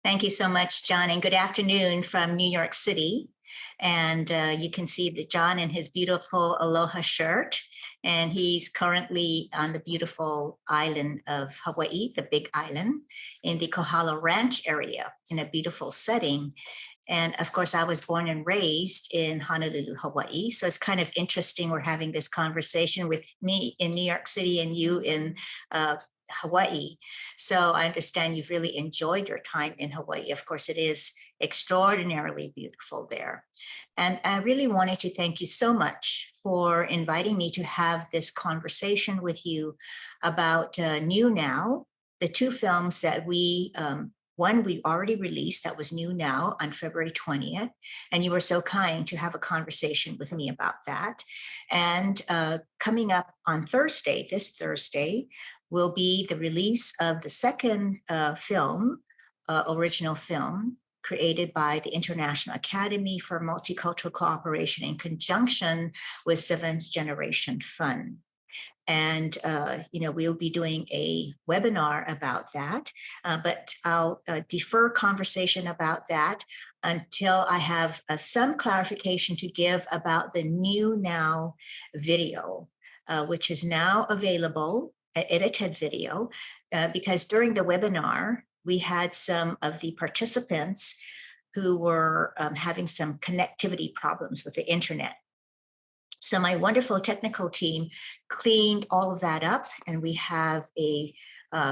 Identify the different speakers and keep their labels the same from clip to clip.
Speaker 1: Thank you so much, John, and good afternoon from New York City. And you can see that John in his beautiful Aloha shirt, and he's currently on the beautiful island of Hawaii, the Big Island, in the Kohala Ranch area in a beautiful setting. And of course, I was born and raised in Honolulu, Hawaii. So it's kind of interesting we're having this conversation with me in New York City and you in Hawaii. So I understand you've really enjoyed your time in Hawaii. Of course, it is extraordinarily beautiful there. And I really wanted to thank you so much for inviting me to have this conversation with you about New Now, the two films that one we already released that was New Now on February 20th, and you were so kind to have a conversation with me about that. And coming up on Thursday, this Thursday, will be the release of the second original film created by the International Academy for Multicultural Cooperation in conjunction with Seventh Generation Fund. And, we'll be doing a webinar about that, but I'll defer conversation about that until I have some clarification to give about the New Now video, which is now available, an edited video, because during the webinar, we had some of the participants who were having some connectivity problems with the internet. So my wonderful technical team cleaned all of that up, and we have a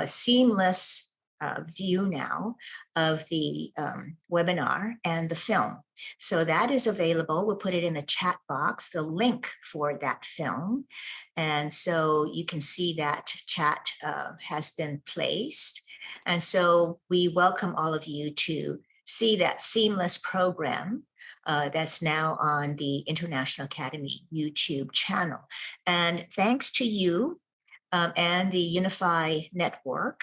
Speaker 1: seamless view now of the webinar and the film. So that is available. We'll put it in the chat box, the link for that film. And so you can see that chat has been placed. And so we welcome all of you to see that seamless program that's now on the International Academy YouTube channel. And thanks to you and the Unify Network,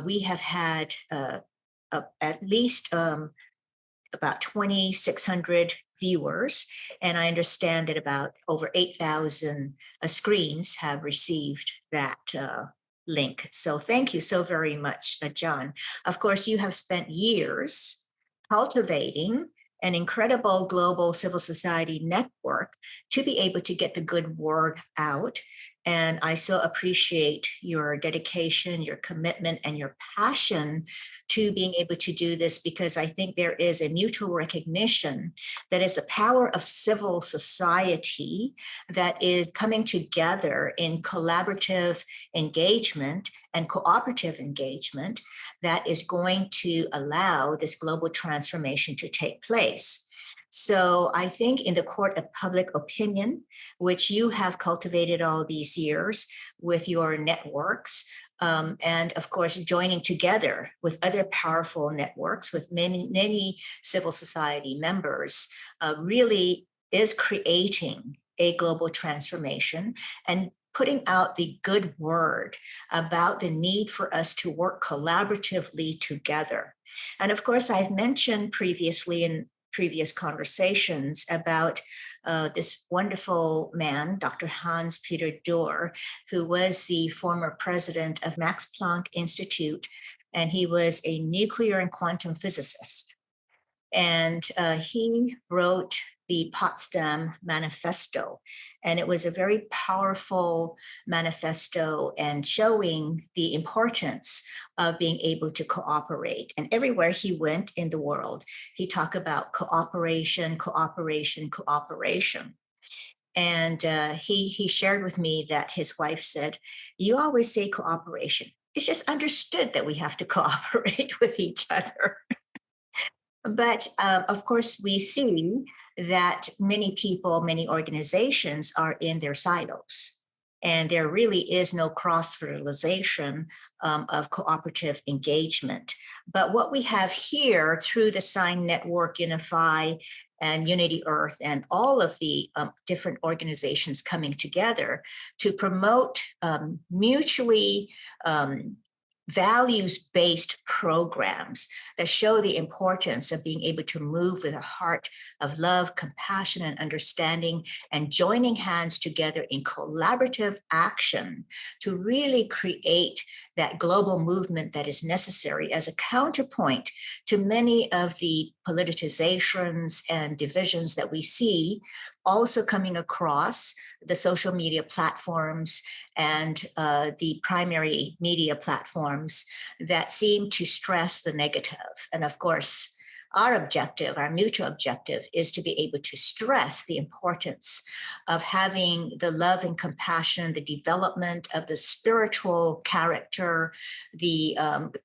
Speaker 1: we have had at least about 2,600 viewers, and I understand that about over 8,000 screens have received that link. So thank you so very much, John. Of course, you have spent years cultivating an incredible global civil society network to be able to get the good word out. And I so appreciate your dedication, your commitment, and your passion to being able to do this, because I think there is a mutual recognition that is the power of civil society that is coming together in collaborative engagement and cooperative engagement that is going to allow this global transformation to take place. So I think in the court of public opinion, which you have cultivated all these years with your networks, and of course, joining together with other powerful networks with many civil society members, really is creating a global transformation and putting out the good word about the need for us to work collaboratively together. And of course, I've mentioned previously in previous conversations about this wonderful man, Dr. Hans-Peter Dürr, who was the former president of Max Planck Institute, and he was a nuclear and quantum physicist. And he wrote the Potsdam Manifesto, and it was a very powerful manifesto and showing the importance of being able to cooperate. And everywhere he went in the world, he talked about cooperation, cooperation, cooperation. And he shared with me that his wife said, "You always say cooperation. It's just understood that we have to cooperate with each other." But of course, we see that many people, many organizations are in their silos. And there really is no cross-fertilization of cooperative engagement. But what we have here through the SINE Network, Unify, and Unity Earth, and all of the different organizations coming together to promote mutually values-based programs that show the importance of being able to move with a heart of love, compassion, and understanding, and joining hands together in collaborative action to really create that global movement that is necessary as a counterpoint to many of the politicizations and divisions that we see also coming across the social media platforms and the primary media platforms that seem to stress the negative. And of course, our objective, our mutual objective, is to be able to stress the importance of having the love and compassion, the development of the spiritual character, the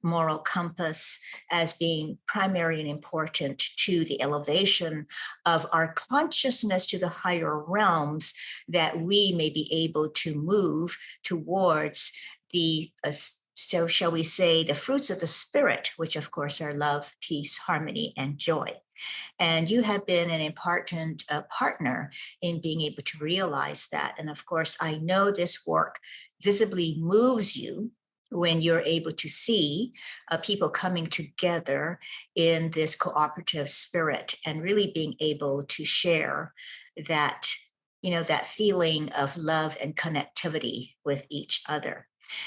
Speaker 1: moral compass as being primary and important to the elevation of our consciousness to the higher realms, that we may be able to move towards the so shall we say, the fruits of the spirit, which of course are love, peace, harmony, and joy. And you have been an important partner in being able to realize that. And of course, I know this work visibly moves you when you're able to see people coming together in this cooperative spirit and really being able to share that, that feeling of love and connectivity with each other.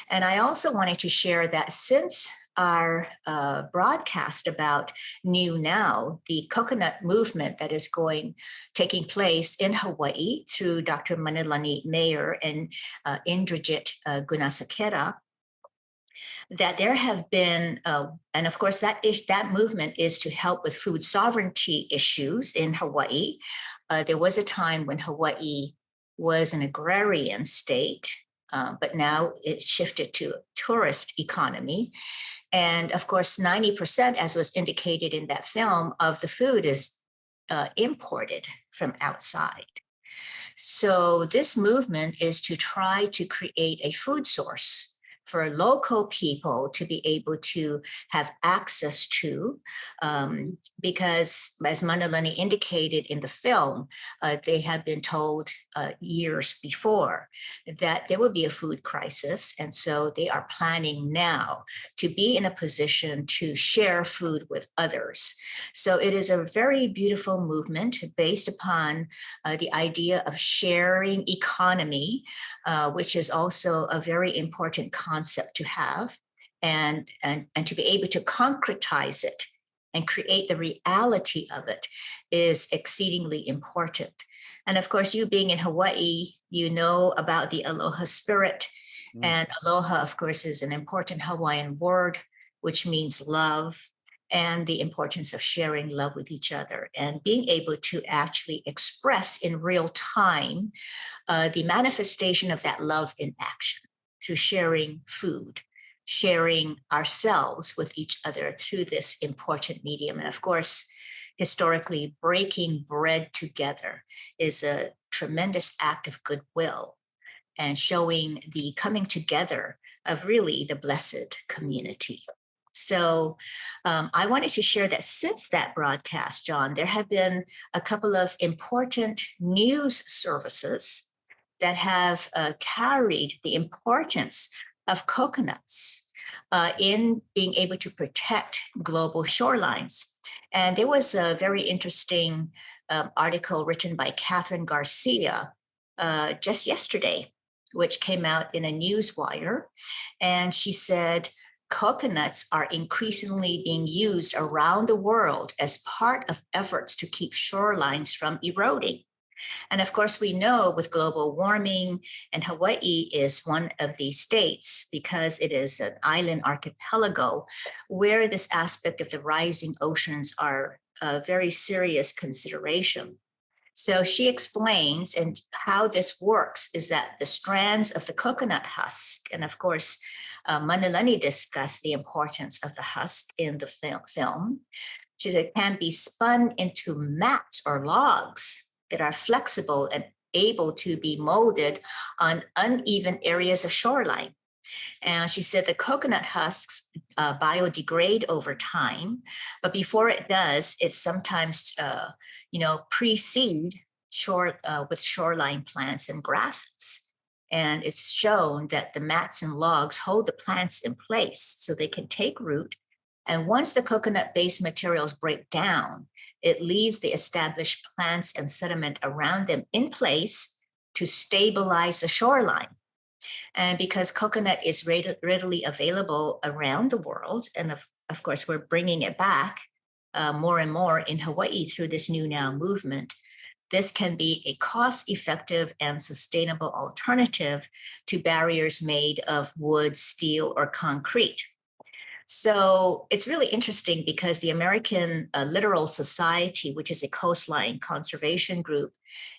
Speaker 1: And I also wanted to share that since our broadcast about New Now, the coconut movement that is taking place in Hawaii through Dr. Manilani Mayer and Indrajit Gunasakera, that there have been, and of course that movement is to help with food sovereignty issues in Hawaii. There was a time when Hawaii was an agrarian state, but now it's shifted to a tourist economy. And of course, 90%, as was indicated in that film, of the food is imported from outside. So this movement is to try to create a food source for local people to be able to have access to, because as Manilani indicated in the film, they had been told years before that there will be a food crisis. And so they are planning now to be in a position to share food with others. So it is a very beautiful movement based upon the idea of sharing economy, which is also a very important concept to have, and to be able to concretize it and create the reality of it is exceedingly important. And of course, you being in Hawaii, you know about the aloha spirit. And aloha, of course, is an important Hawaiian word, which means love, and the importance of sharing love with each other and being able to actually express in real time the manifestation of that love in action through sharing food, sharing ourselves with each other through this important medium. And of course, historically, breaking bread together is a tremendous act of goodwill and showing the coming together of really the blessed community. So I wanted to share that since that broadcast, John, there have been a couple of important news services that have carried the importance of coconuts in being able to protect global shorelines. And there was a very interesting article written by Catherine Garcia just yesterday, which came out in a newswire. And she said, coconuts are increasingly being used around the world as part of efforts to keep shorelines from eroding. And of course, we know with global warming, and Hawaii is one of these states because it is an island archipelago where this aspect of the rising oceans are a very serious consideration. So she explains, and how this works is that the strands of the coconut husk, and of course, Manilani discussed the importance of the husk in the film. She said it can be spun into mats or logs that are flexible and able to be molded on uneven areas of shoreline. And she said the coconut husks biodegrade over time, but before it does, it sometimes, pre-seed with shoreline plants and grasses. And it's shown that the mats and logs hold the plants in place so they can take root. And once the coconut-based materials break down, it leaves the established plants and sediment around them in place to stabilize the shoreline. And because coconut is readily available around the world, and of course, we're bringing it back more and more in Hawaii through this New Now movement, this can be a cost-effective and sustainable alternative to barriers made of wood, steel, or concrete. So it's really interesting because the American Littoral Society, which is a coastline conservation group,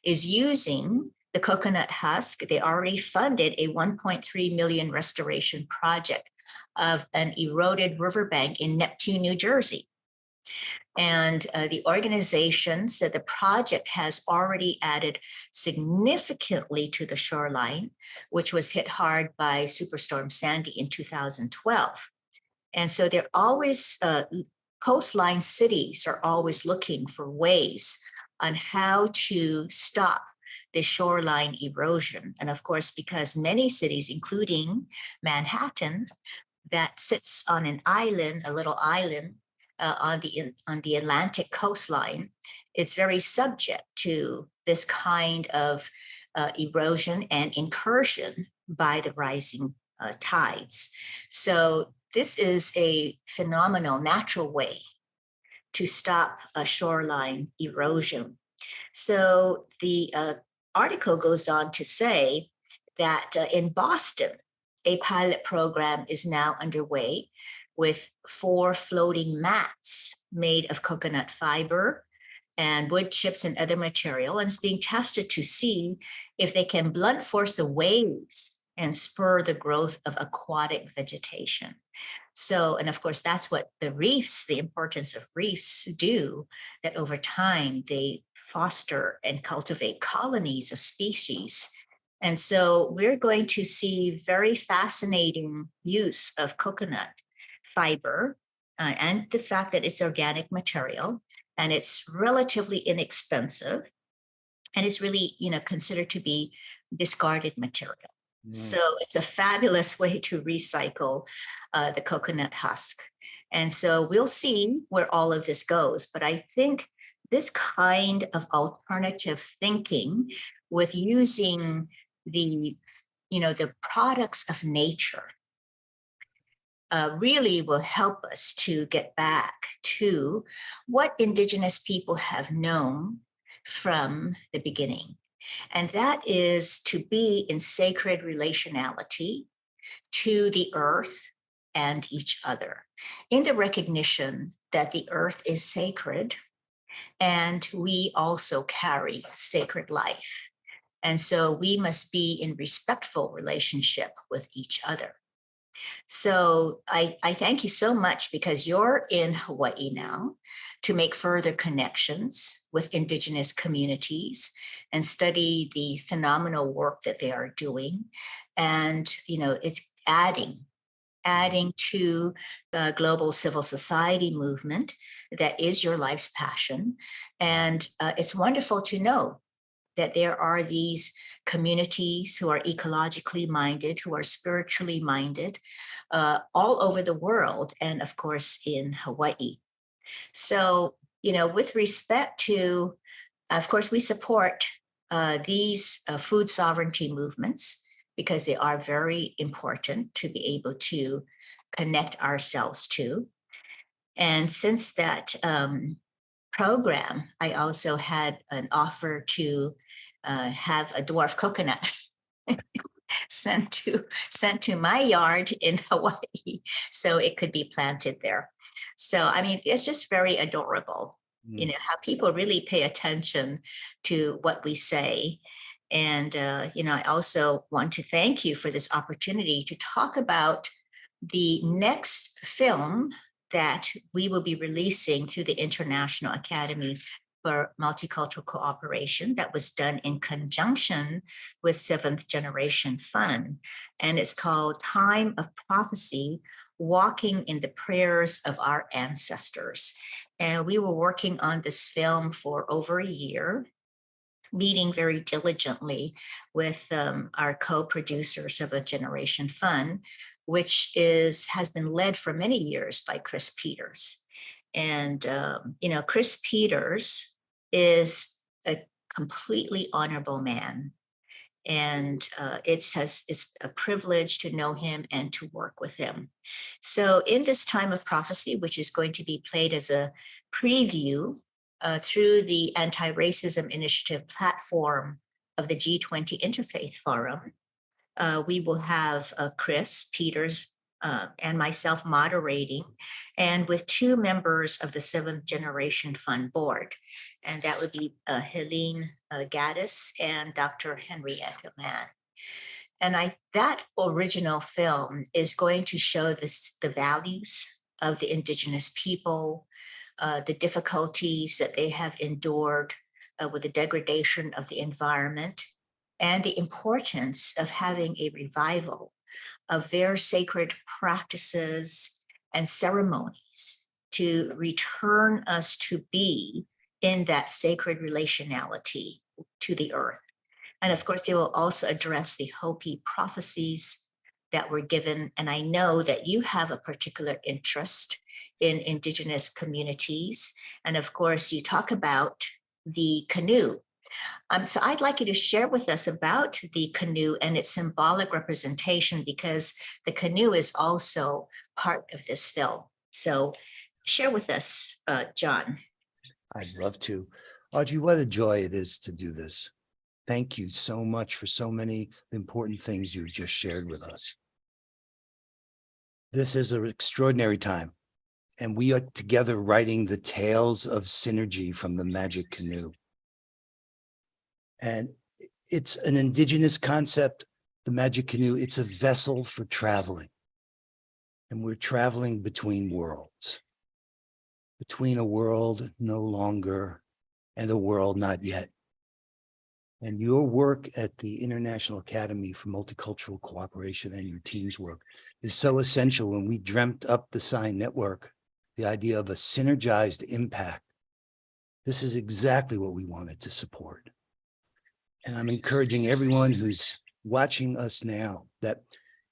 Speaker 1: is using the coconut husk. They already funded a 1.3 million restoration project of an eroded riverbank in Neptune, New Jersey. And the organization said the project has already added significantly to the shoreline, which was hit hard by Superstorm Sandy in 2012. And so they're always, coastline cities are always looking for ways on how to stop the shoreline erosion. And of course, because many cities, including Manhattan, that sits on an island, a little island on the Atlantic coastline, is very subject to this kind of erosion and incursion by the rising tides. So this is a phenomenal natural way to stop a shoreline erosion. So the article goes on to say that in Boston, a pilot program is now underway with 4 floating mats made of coconut fiber and wood chips and other material, and it's being tested to see if they can blunt force the waves and spur the growth of aquatic vegetation. So, and of course, that's what the reefs, the importance of reefs do, that over time they foster and cultivate colonies of species. And so we're going to see very fascinating use of coconut fiber and the fact that it's organic material and it's relatively inexpensive and it's really, considered to be discarded material. So it's a fabulous way to recycle the coconut husk. And so we'll see where all of this goes. But I think this kind of alternative thinking with using the products of nature really will help us to get back to what Indigenous people have known from the beginning. And that is to be in sacred relationality to the earth and each other, in the recognition that the earth is sacred and we also carry sacred life. And so we must be in respectful relationship with each other. So I thank you so much because you're in Hawaii now to make further connections with Indigenous communities and study the phenomenal work that they are doing. And, it's adding to the global civil society movement that is your life's passion. And it's wonderful to know that there are these communities who are ecologically minded, who are spiritually minded, all over the world, and of course in Hawaii. So, with respect to, of course, we support these food sovereignty movements because they are very important to be able to connect ourselves to. And since that program, I also had an offer to have a dwarf coconut sent to my yard in Hawaii, so it could be planted there. So I mean, it's just very adorable, how people really pay attention to what we say. And I also want to thank you for this opportunity to talk about the next film that we will be releasing through the International Academy for Multicultural Cooperation that was done in conjunction with Seventh Generation Fund. And it's called Time of Prophecy, Walking in the Prayers of Our Ancestors. And we were working on this film for over a year, meeting very diligently with our co-producers of a Generation Fund, which has been led for many years by Chris Peters. And, Chris Peters is a completely honorable man. And it's a privilege to know him and to work with him. So in this time of prophecy, which is going to be played as a preview through the Anti-Racism Initiative platform of the G20 Interfaith Forum, we will have Chris Peters and myself moderating, and with two members of the Seventh Generation Fund Board. And that would be Helene Gaddis and Dr. Henrietta Mann. And that original film is going to show the values of the Indigenous people, the difficulties that they have endured with the degradation of the environment, and the importance of having a revival of their sacred practices and ceremonies to return us to be in that sacred relationality to the earth. And of course, they will also address the Hopi prophecies that were given. And I know that you have a particular interest in Indigenous communities. And of course, you talk about the canoe. So I'd like you to share with us about the canoe and its symbolic representation, because the canoe is also part of this film. So share with us, John.
Speaker 2: I'd love to. Audrey, what a joy it is to do this. Thank you so much for so many important things you've just shared with us. This is an extraordinary time, and we are together writing the tales of synergy from the Magic Canoe. And it's an Indigenous concept, the Magic Canoe. It's a vessel for traveling. And we're traveling between worlds, between a world no longer and a world not yet. And your work at the International Academy for Multicultural Cooperation and your team's work is so essential. When we dreamt up the SINE network, the idea of a synergized impact, this is exactly what we wanted to support. And I'm encouraging everyone who's watching us now that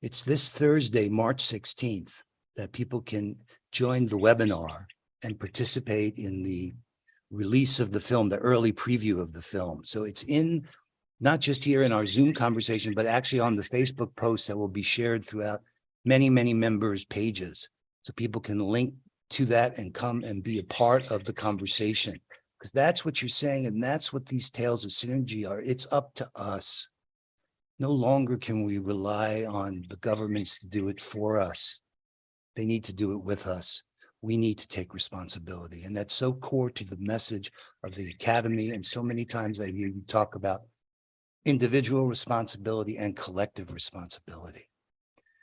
Speaker 2: it's this Thursday, March 16th, that people can join the webinar and participate in the release of the film, the early preview of the film. So it's in, not just here in our Zoom conversation, but actually on the Facebook posts that will be shared throughout many, many members' pages. So people can link to that and come and be a part of the conversation. Because that's what you're saying, and that's what these tales of synergy are. It's up to us. No longer can we rely on the governments to do it for us. They need to do it with us. We need to take responsibility. And that's so core to the message of the Academy. And so many times I hear you talk about individual responsibility and collective responsibility.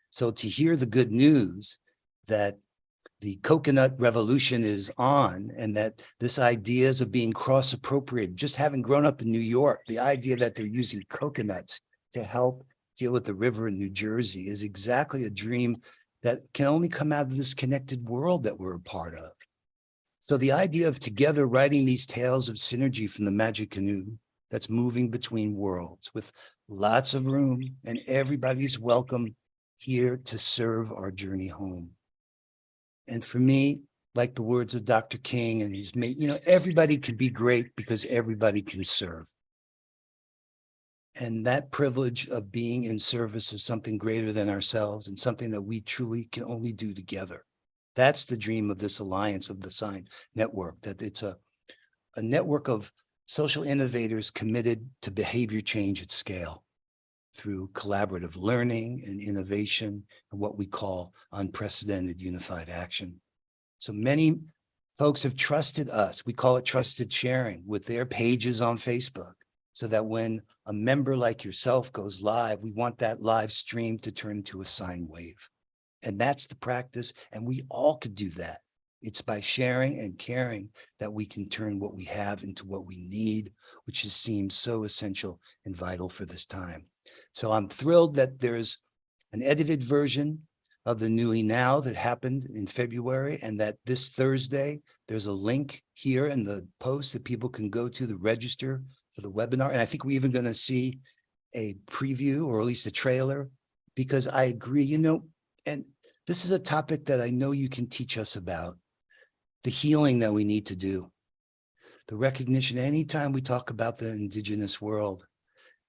Speaker 2: So to hear the good news that the coconut revolution is on, and that this ideas of being cross-appropriated, just having grown up in New York, the idea that they're using coconuts to help deal with the river in New Jersey is exactly a dream that can only come out of this connected world that we're a part of. So the idea of together writing these tales of synergy from the Magic Canoe that's moving between worlds with lots of room, and everybody's welcome here to serve our journey home. And for me, like the words of Dr. King, and he's made, everybody can be great because everybody can serve. And that privilege of being in service of something greater than ourselves and something that we truly can only do together. That's the dream of this alliance of the SINE network, that it's a network of social innovators committed to behavior change at scale through collaborative learning and innovation and what we call unprecedented unified action. So many folks have trusted us. We call it trusted sharing with their pages on Facebook, so that when a member like yourself goes live, we want that live stream to turn into a sine wave. And that's the practice. And we all could do that. It's by sharing and caring that we can turn what we have into what we need, which has seemed so essential and vital for this time. So I'm thrilled that there's an edited version of the Nui Now that happened in February, and that this Thursday, there's a link here in the post that people can go to register for the webinar. And I think we're even going to see a preview, or at least a trailer, because I agree, and this is a topic that I know you can teach us about, the healing that we need to do, the recognition. Anytime we talk about the Indigenous world,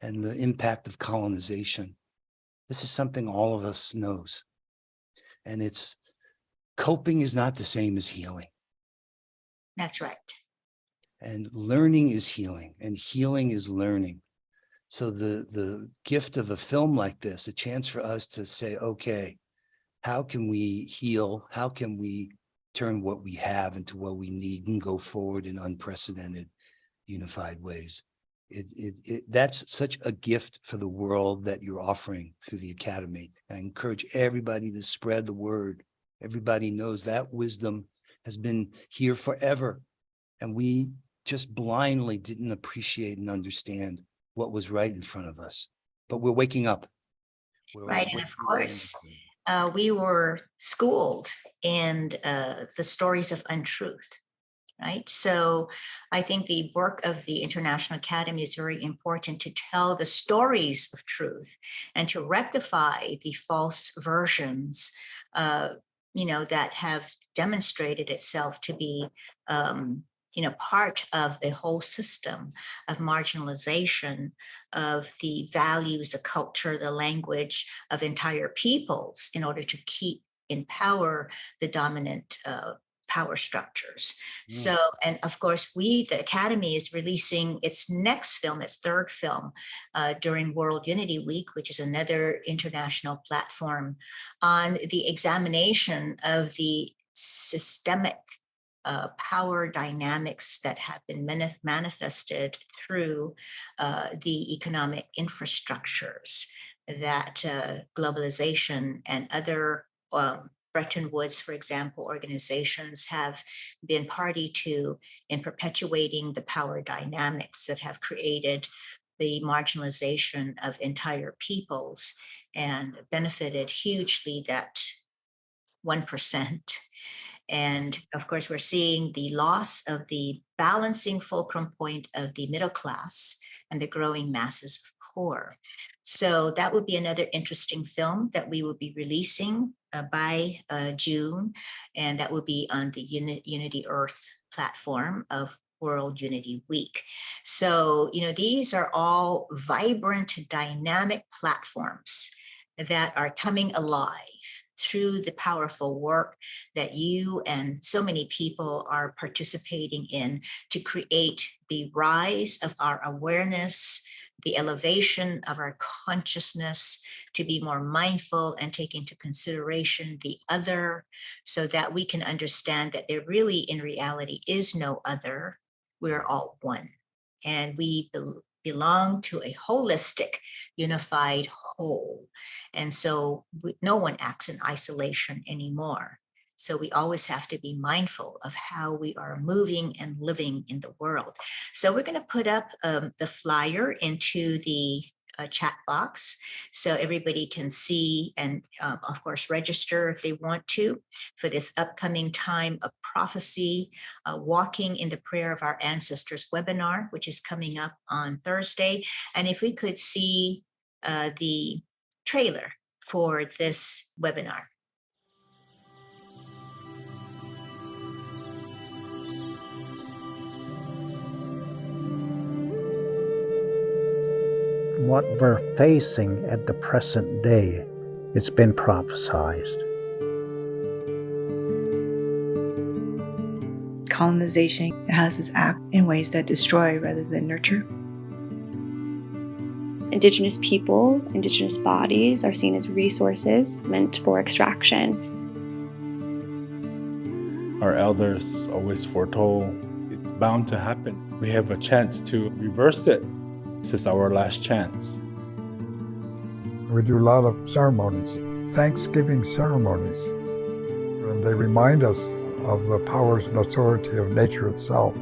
Speaker 2: and the impact of colonization. This is something all of us knows. And it's coping is not the same as healing.
Speaker 1: That's right.
Speaker 2: And learning is healing, and healing is learning. So the gift of a film like this, a chance for us to say, okay, how can we heal? How can we turn what we have into what we need and go forward in unprecedented, unified ways? That's such a gift for the world that you're offering through the Academy. I encourage everybody to spread the word. Everybody knows that wisdom has been here forever. And we just blindly didn't appreciate and understand what was right in front of us. But we're waking up.
Speaker 1: Right. And of course, we were schooled in the stories of untruth. Right. So I think the work of the International Academy is very important to tell the stories of truth and to rectify the false versions, that have demonstrated itself to be, part of the whole system of marginalization of the values, the culture, the language of entire peoples in order to keep in power the dominant power structures. So, and of course, the Academy is releasing its next film, its third film, during World Unity Week, which is another international platform on the examination of the systemic power dynamics that have been manifested through the economic infrastructures that globalization and other Bretton Woods, for example, organizations have been party to in perpetuating the power dynamics that have created the marginalization of entire peoples and benefited hugely that 1%. And of course, we're seeing the loss of the balancing fulcrum point of the middle class and the growing masses of poor. So that would be another interesting film that we will be releasing by June, and that will be on the Unity Earth platform of World Unity Week. So, these are all vibrant, dynamic platforms that are coming alive through the powerful work that you and so many people are participating in to create the rise of our awareness, the elevation of our consciousness, to be more mindful and take into consideration the other, so that we can understand that there really, in reality, is no other. We're all one. And we belong to a holistic, unified whole. And so no one acts in isolation anymore. So we always have to be mindful of how we are moving and living in the world. So we're going to put up the flyer into the chat box so everybody can see and, of course, register if they want to for this upcoming Time of Prophecy, Walking in the Prayer of Our Ancestors webinar, which is coming up on Thursday. And if we could see the trailer for this webinar.
Speaker 3: What we're facing at the present day, it's been prophesized.
Speaker 4: Colonization has its act in ways that destroy rather than nurture.
Speaker 5: Indigenous people, Indigenous bodies are seen as resources meant for extraction.
Speaker 6: Our elders always foretold it's bound to happen. We have a chance to reverse it. This is our last chance.
Speaker 7: We do a lot of ceremonies, Thanksgiving ceremonies, and they remind us of the powers and authority of nature itself.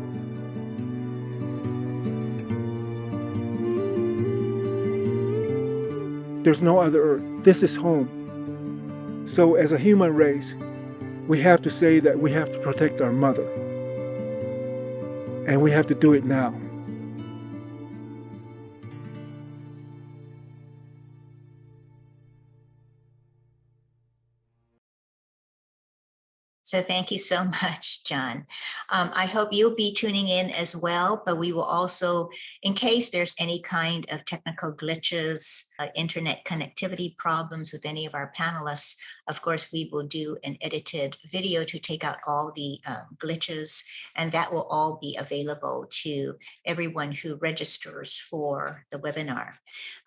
Speaker 8: There's no other earth. This is home. So as a human race, we have to say that we have to protect our mother. And we have to do it now.
Speaker 1: So thank you so much, John. I hope you'll be tuning in as well, but we will also, in case there's any kind of technical glitches, internet connectivity problems with any of our panelists, of course, we will do an edited video to take out all the glitches, and that will all be available to everyone who registers for the webinar.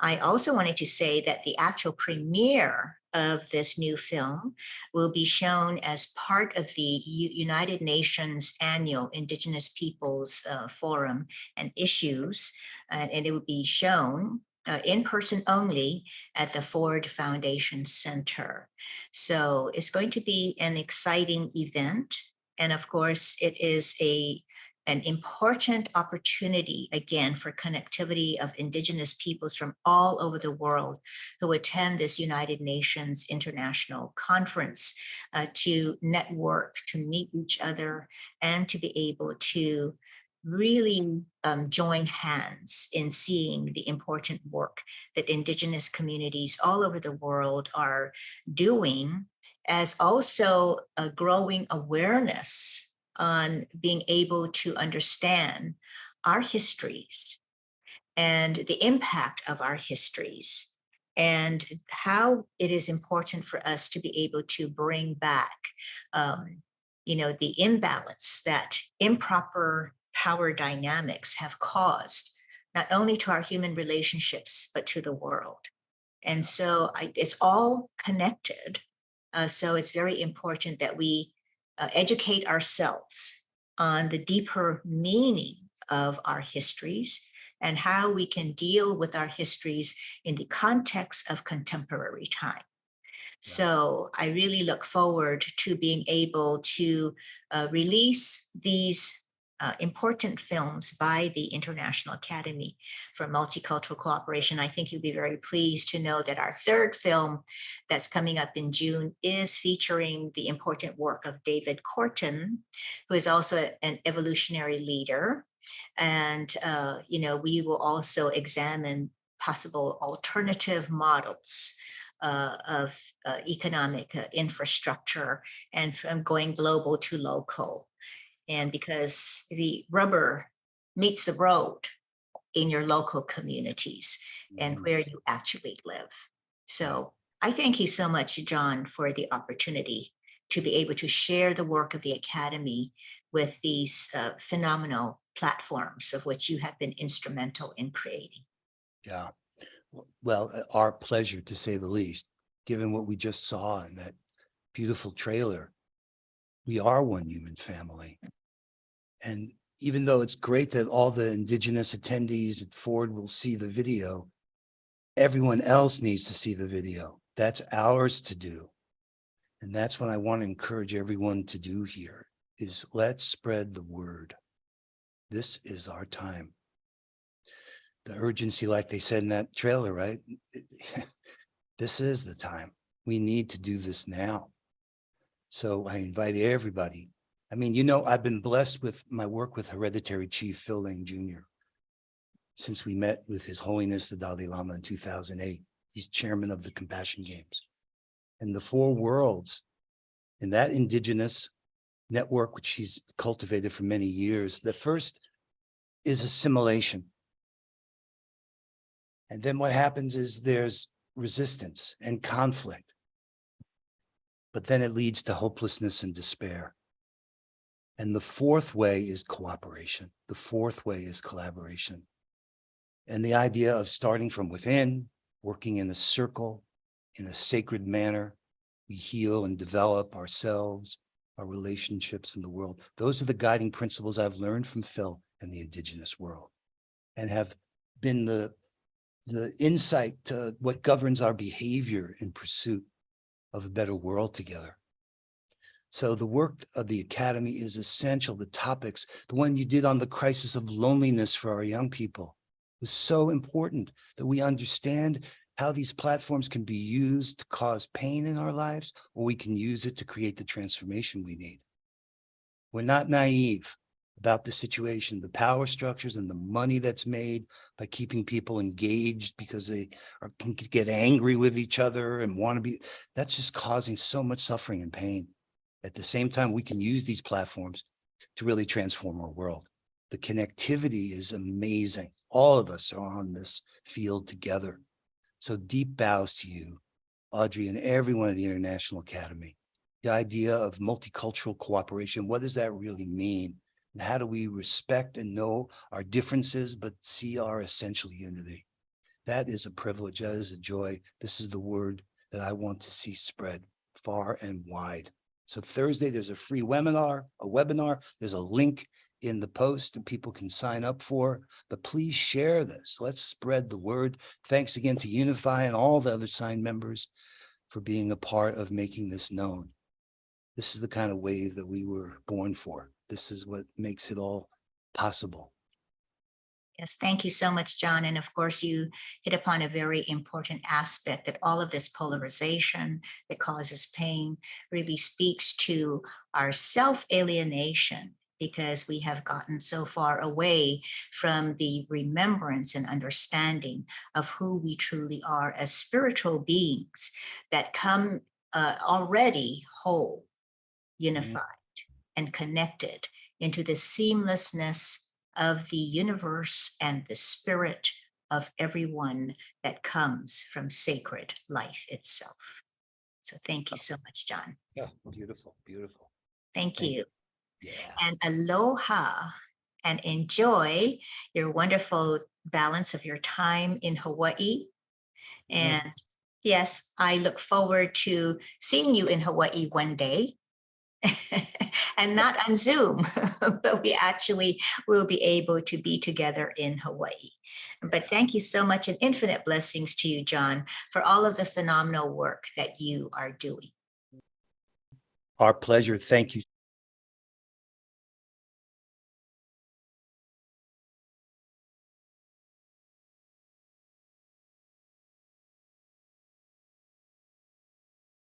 Speaker 1: I also wanted to say that the actual premiere of this new film will be shown as part of the United Nations annual Indigenous Peoples Forum and Issues, and it will be shown in person only at the Ford Foundation Center. So it's going to be an exciting event. And of course, it is an important opportunity, again, for connectivity of Indigenous peoples from all over the world who attend this United Nations International Conference to network, to meet each other, and to be able to really join hands in seeing the important work that Indigenous communities all over the world are doing, as also a growing awareness on being able to understand our histories and the impact of our histories and how it is important for us to be able to bring back, the imbalance that improper power dynamics have caused, not only to our human relationships, but to the world. And so it's all connected. So it's very important that we educate ourselves on the deeper meaning of our histories and how we can deal with our histories in the context of contemporary time. So I really look forward to being able to release these important films by the International Academy for Multicultural Cooperation. I think you'll be very pleased to know that our third film that's coming up in June is featuring the important work of David Korten, who is also an evolutionary leader. And, we will also examine possible alternative models of economic infrastructure and from going global to local. And because the rubber meets the road in your local communities and where you actually live. So I thank you so much, John, for the opportunity to be able to share the work of the Academy with these phenomenal platforms of which you have been instrumental in creating.
Speaker 2: Yeah. Well, our pleasure, to say the least, given what we just saw in that beautiful trailer. We are one human family. And even though it's great that all the Indigenous attendees at Ford will see the video, everyone else needs to see the video. That's ours to do. And that's what I want to encourage everyone to do here, is let's spread the word. This is our time. The urgency, like they said in that trailer, right? This is the time. We need to do this now. So I invite everybody. I mean, I've been blessed with my work with Hereditary Chief Phil Lane Jr. since we met with His Holiness the Dalai Lama in 2008. He's chairman of the Compassion Games. And the 4 worlds in that indigenous network, which he's cultivated for many years, the first is assimilation. And then what happens is there's resistance and conflict. But then it leads to hopelessness and despair. And the 4th way is cooperation. The 4th way is collaboration. And the idea of starting from within, working in a circle, in a sacred manner, we heal and develop ourselves, our relationships in the world. Those are the guiding principles I've learned from Phil and the indigenous world, and have been the insight to what governs our behavior in pursuit of a better world together. So the work of the Academy is essential. The topics, the one you did on the crisis of loneliness for our young people, was so important that we understand how these platforms can be used to cause pain in our lives, or we can use it to create the transformation we need. We're not naive about the situation, the power structures and the money that's made by keeping people engaged because they can get angry with each other and want to be, that's just causing so much suffering and pain. At the same time, we can use these platforms to really transform our world. The connectivity is amazing. All of us are on this field together. So deep bows to you, Audrey, and everyone at the International Academy. The idea of multicultural cooperation, what does that really mean? And how do we respect and know our differences, but see our essential unity? That is a privilege, that is a joy. This is the word that I want to see spread far and wide. So Thursday, there's a free webinar, there's a link in the post that people can sign up for, but please share this. Let's spread the word. Thanks again to Unify and all the other SINE members for being a part of making this known. This is the kind of wave that we were born for. This is what makes it all possible.
Speaker 1: Yes, thank you so much, John. And of course, you hit upon a very important aspect that all of this polarization that causes pain really speaks to our self-alienation, because we have gotten so far away from the remembrance and understanding of who we truly are as spiritual beings that come already whole, unified, and connected into the seamlessness of the universe and the spirit of everyone that comes from sacred life itself. So thank you so much, John.
Speaker 2: Yeah, beautiful, beautiful.
Speaker 1: Thank you.
Speaker 2: Yeah.
Speaker 1: And aloha, and enjoy your wonderful balance of your time in Hawaii. And yes, I look forward to seeing you in Hawaii one day. And not on Zoom, but we actually will be able to be together in Hawaii. But thank you so much, and infinite blessings to you, John, for all of the phenomenal work that you are doing.
Speaker 2: Our pleasure. Thank you